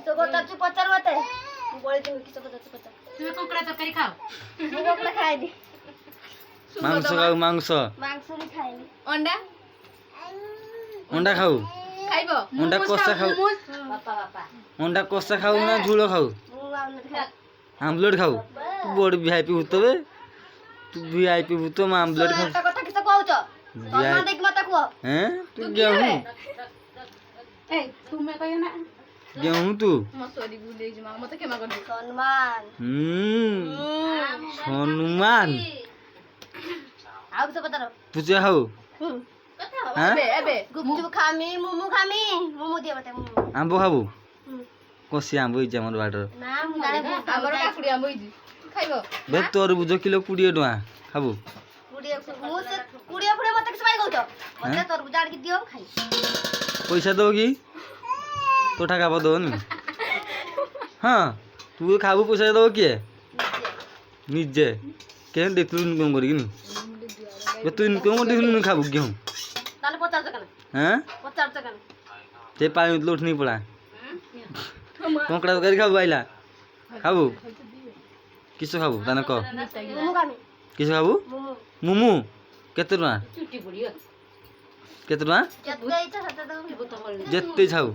तो पचार पचार मत बोले तुम किस पचार पचार তুমি কোকড়া তরকারি খাও मैं कोकड़ा खाएनी মাংস খাও মাংস मांस नहीं खाएनी অন্ডা অন্ডা খাও খাইব অন্ডা কষা খাও पापा पापा অন্ডা কষা খাও না ঝুলো খাও मुंह आमलेट खा আমলেট খাও তু বড় ভিআইপি ভূতবে তু ভিআইপি ভূত মা আমলেট খাও तो कथा किस कहउछ तमा देख मत को হ্যাঁ তু গেহু এই তুমি কইও না গেহু তু মো সরি ভুলে গেছি মা মতে ক্ষমা করে দিও सम्मान হনুমান आउ किस पचार পুজা খাও কথা হ্যাঁ এবে এবে गुपचुप खामी मोमो खामी मोमो दिया बता मोमो আম্ব খাবো কষি আম্ব হইছে আমার বাড়ির ना मु जाने আমার কাকুড়ি আম হইজি খাইব বে তরভুজ কিলো 20 টাকা খাবো कुड़िया मु से कुड़िया फुड़े मत किस भाई कहउछ मते तोर बुझाड़ के दियो खाई পয়সা দেবো কি তো টাকা পাবো দেবো নি হ্যাঁ তুই খাবো পয়সা দেবো কিয়ে নিজে কেন দেখলু ইনকম করি কিনি তুই ইনকম করে দেখলু খাবো কেউ তাহলে 50 টাকা না হ্যাঁ 50 টাকা না তে পানি উঠলে উঠনি পড়া কঙ্কড়া তরকারি খাবো আইলা খাবো কিছু খাবো তানে ক मोमो खामी কিছু খাবো मोमो মোমো কেতে টଙ୍କା চুটি পড়িও কেতে টଙ୍କା जत्ते इच्छा सत्ते दो যেতে ছাও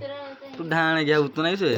তু ঢাণে গিয়া উত্তর নাই সে